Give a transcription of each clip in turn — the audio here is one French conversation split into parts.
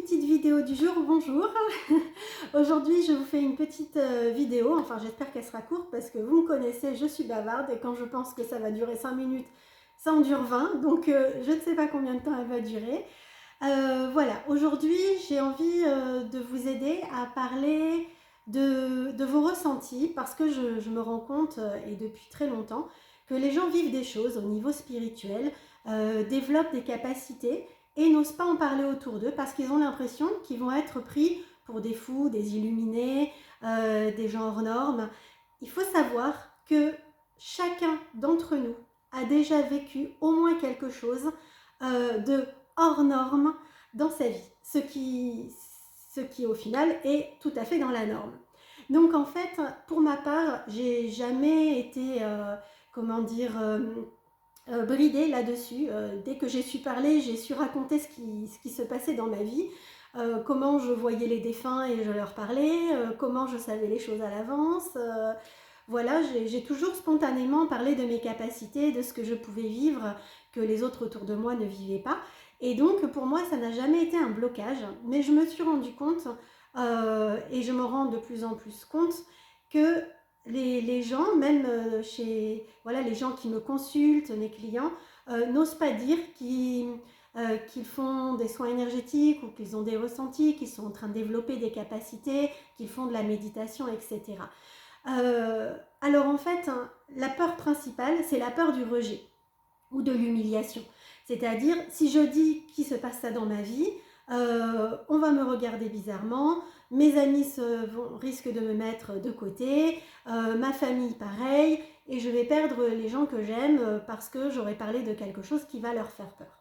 Petite vidéo du jour, bonjour. Aujourd'hui je vous fais une petite vidéo, enfin j'espère qu'elle sera courte parce que vous me connaissez, je suis bavarde et quand je pense que ça va durer 5 minutes, ça en dure 20, donc je ne sais pas combien de temps elle va durer. Voilà, aujourd'hui j'ai envie de vous aider à parler de vos ressentis parce que je me rends compte, et depuis très longtemps, que les gens vivent des choses au niveau spirituel, développent des capacités et n'osent pas en parler autour d'eux parce qu'ils ont l'impression qu'ils vont être pris pour des fous, des illuminés, des gens hors normes. Il faut savoir que chacun d'entre nous a déjà vécu au moins quelque chose de hors norme dans sa vie, ce qui au final est tout à fait dans la norme. Donc en fait, pour ma part, j'ai jamais été, comment dire, bridée là-dessus. Dès que j'ai su parler, j'ai su raconter ce qui se passait dans ma vie, comment je voyais les défunts et je leur parlais, comment je savais les choses à l'avance. Voilà, j'ai toujours spontanément parlé de mes capacités, de ce que je pouvais vivre, que les autres autour de moi ne vivaient pas. Et donc pour moi, ça n'a jamais été un blocage, mais je me suis rendu compte, et je me rends de plus en plus compte, que les gens, même chez voilà, les gens qui me consultent, mes clients, n'osent pas dire qu'ils font des soins énergétiques ou qu'ils ont des ressentis, qu'ils sont en train de développer des capacités, qu'ils font de la méditation, etc. Alors en fait, hein, la peur principale, c'est la peur du rejet ou de l'humiliation. C'est-à-dire, si je dis qu'il se passe ça dans ma vie, on va me regarder bizarrement, mes amis risquent de me mettre de côté, ma famille pareil, et je vais perdre les gens que j'aime parce que j'aurais parlé de quelque chose qui va leur faire peur.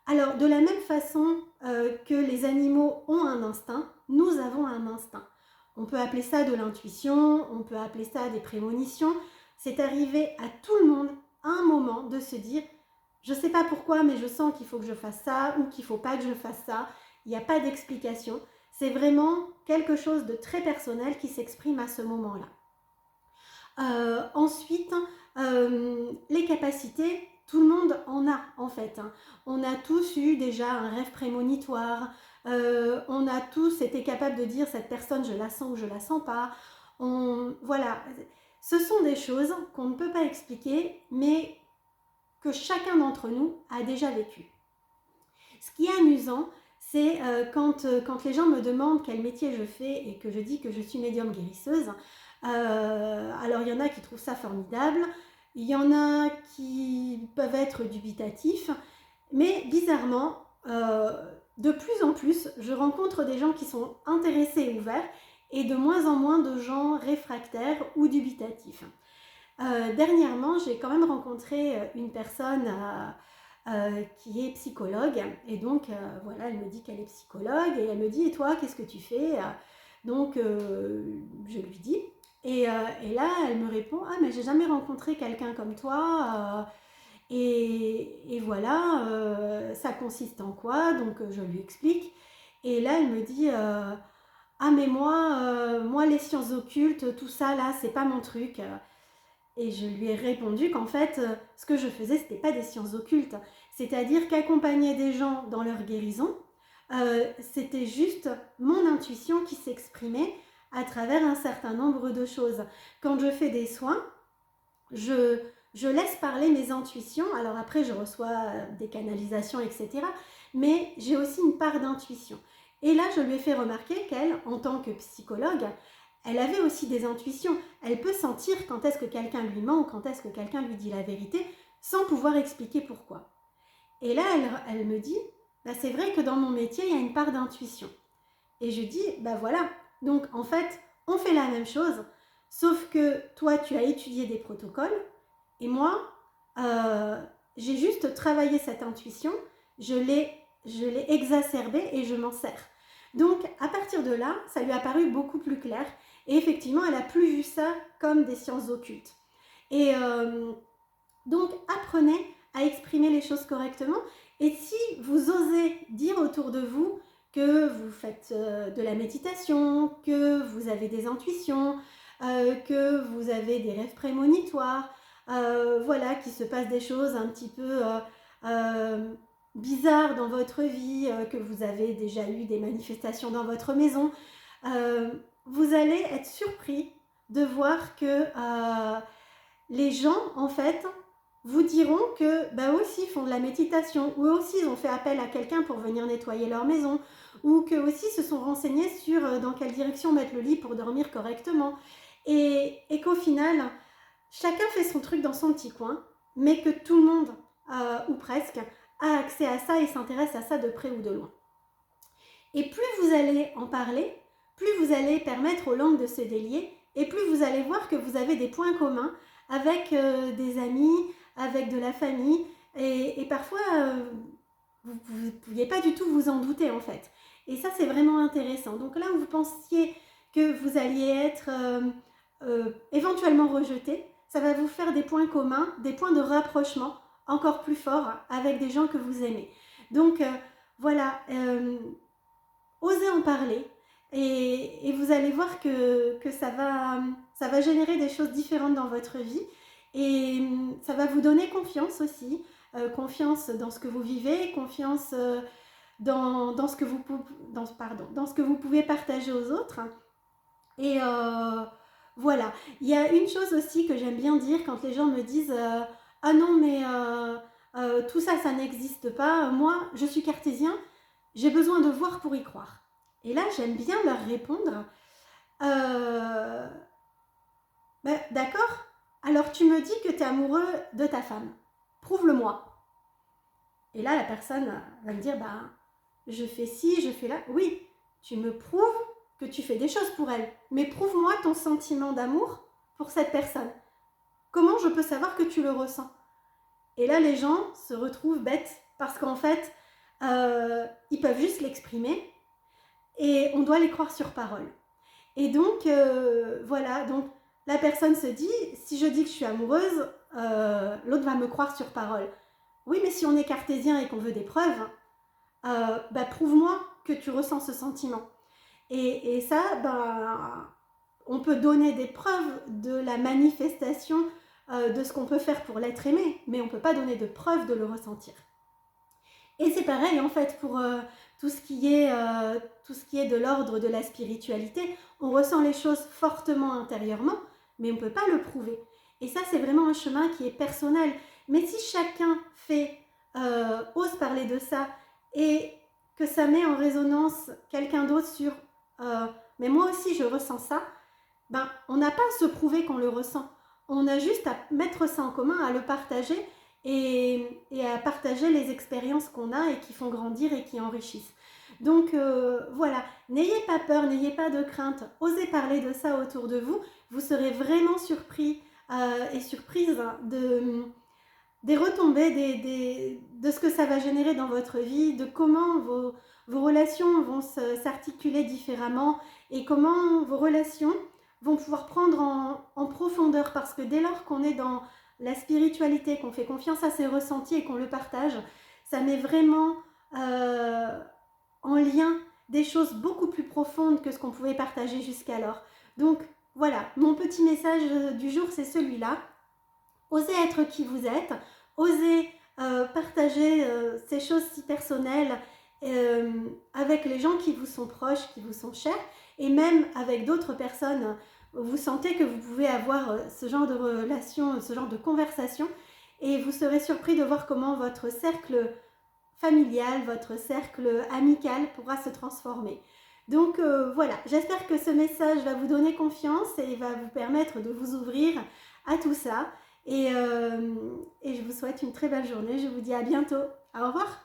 Alors, de la même façon que les animaux ont un instinct, nous avons un instinct. On peut appeler ça de l'intuition, on peut appeler ça des prémonitions. C'est arrivé à tout le monde à un moment de se dire « je ne sais pas pourquoi, mais je sens qu'il faut que je fasse ça ou qu'il ne faut pas que je fasse ça ». Il n'y a pas d'explication. C'est vraiment quelque chose de très personnel qui s'exprime à ce moment-là. Ensuite, les capacités, tout le monde en a en fait. On a tous eu déjà un rêve prémonitoire, on a tous été capables de dire cette personne je la sens ou je la sens pas. Voilà, ce sont des choses qu'on ne peut pas expliquer mais que chacun d'entre nous a déjà vécu. Ce qui est amusant, c'est quand les gens me demandent quel métier je fais et que je dis que je suis médium guérisseuse. Alors il y en a qui trouvent ça formidable, il y en a qui peuvent être dubitatifs, mais bizarrement, de plus en plus, je rencontre des gens qui sont intéressés et ouverts et de moins en moins de gens réfractaires ou dubitatifs. Dernièrement, j'ai quand même rencontré une personne qui est psychologue et donc voilà, elle me dit qu'elle est psychologue et elle me dit « et toi, qu'est-ce que tu fais ?» Donc je lui dis et là elle me répond « ah mais j'ai jamais rencontré quelqu'un comme toi et voilà, ça consiste en quoi ?» Donc je lui explique et là elle me dit ah mais moi les sciences occultes, tout ça là, c'est pas mon truc. Et je lui ai répondu qu'en fait, ce que je faisais, c'était pas des sciences occultes. C'est-à-dire qu'accompagner des gens dans leur guérison, c'était juste mon intuition qui s'exprimait à travers un certain nombre de choses. Quand je fais des soins, je laisse parler mes intuitions. Alors après, je reçois des canalisations, etc. Mais j'ai aussi une part d'intuition. Et là, je lui ai fait remarquer qu'elle, en tant que psychologue, elle avait aussi des intuitions. Elle peut sentir quand est-ce que quelqu'un lui ment ou quand est-ce que quelqu'un lui dit la vérité sans pouvoir expliquer pourquoi. Et là, elle me dit, bah, c'est vrai que dans mon métier, il y a une part d'intuition. Et je dis, bah voilà, donc en fait, on fait la même chose, sauf que toi, tu as étudié des protocoles, et moi, j'ai juste travaillé cette intuition, je l'ai exacerbée et je m'en sers. Donc, à partir de là, ça lui a paru beaucoup plus clair, et effectivement, elle n'a plus vu ça comme des sciences occultes. Et donc, apprenez à exprimer les choses correctement, et si vous osez dire autour de vous que vous faites de la méditation, que vous avez des intuitions, que vous avez des rêves prémonitoires, voilà, qu'il se passe des choses un petit peu bizarres dans votre vie, que vous avez déjà eu des manifestations dans votre maison, vous allez être surpris de voir que les gens, en fait, vous diront que bah, eux aussi font de la méditation, ou eux aussi ils ont fait appel à quelqu'un pour venir nettoyer leur maison, ou qu'eux aussi se sont renseignés sur dans quelle direction mettre le lit pour dormir correctement. Et qu'au final, chacun fait son truc dans son petit coin, mais que tout le monde, ou presque, a accès à ça et s'intéresse à ça de près ou de loin. Et plus vous allez en parler, plus vous allez permettre aux langues de se délier, et plus vous allez voir que vous avez des points communs avec des amis, avec de la famille, et parfois vous ne pouviez pas du tout vous en douter en fait. Et ça c'est vraiment intéressant. Donc là où vous pensiez que vous alliez être éventuellement rejeté, ça va vous faire des points communs, des points de rapprochement encore plus forts avec des gens que vous aimez. Donc voilà, osez en parler et vous allez voir que ça va générer des choses différentes dans votre vie et ça va vous donner confiance aussi, confiance dans ce que vous vivez, confiance dans ce que vous pouvez partager aux autres. Et voilà, il y a une chose aussi que j'aime bien dire quand les gens me disent ah non mais tout ça, ça n'existe pas, moi je suis cartésien, j'ai besoin de voir pour y croire. Et là j'aime bien leur répondre d'accord, alors tu me dis que tu es amoureux de ta femme, prouve-le-moi. Et là la personne va me dire bah je fais ci, je fais là, oui, tu me prouves que tu fais des choses pour elle, mais prouve-moi ton sentiment d'amour pour cette personne. Comment je peux savoir que tu le ressens? Et là, les gens se retrouvent bêtes parce qu'en fait, ils peuvent juste l'exprimer et on doit les croire sur parole. Et donc, voilà, donc la personne se dit, si je dis que je suis amoureuse, l'autre va me croire sur parole. Oui, mais si on est cartésien et qu'on veut des preuves, bah, prouve-moi que tu ressens ce sentiment. Et ça, on peut donner des preuves de la manifestation de ce qu'on peut faire pour l'être aimé, mais on ne peut pas donner de preuves de le ressentir. Et c'est pareil en fait pour tout ce qui est de l'ordre de la spiritualité. On ressent les choses fortement intérieurement, mais on ne peut pas le prouver. Et ça, c'est vraiment un chemin qui est personnel. Mais si chacun ose parler de ça et que ça met en résonance quelqu'un d'autre sur mais moi aussi je ressens ça, on n'a pas à se prouver qu'on le ressent. On a juste à mettre ça en commun, à le partager et à partager les expériences qu'on a et qui font grandir et qui enrichissent. Donc voilà, n'ayez pas peur, n'ayez pas de crainte, osez parler de ça autour de vous. Vous serez vraiment surpris et surprise des retombées, de ce que ça va générer dans votre vie, de comment vos relations vont s'articuler différemment et comment vos relations vont pouvoir prendre en profondeur, parce que dès lors qu'on est dans la spiritualité, qu'on fait confiance à ses ressentis et qu'on le partage, ça met vraiment en lien des choses beaucoup plus profondes que ce qu'on pouvait partager jusqu'alors. Donc voilà, mon petit message du jour, c'est celui-là. Osez être qui vous êtes, osez partager ces choses si personnelles avec les gens qui vous sont proches, qui vous sont chers, et même avec d'autres personnes. Vous sentez que vous pouvez avoir ce genre de relation, ce genre de conversation, et vous serez surpris de voir comment votre cercle familial, votre cercle amical pourra se transformer. Donc voilà, j'espère que ce message va vous donner confiance et va vous permettre de vous ouvrir à tout ça. Et je vous souhaite une très belle journée. Je vous dis à bientôt. Au revoir.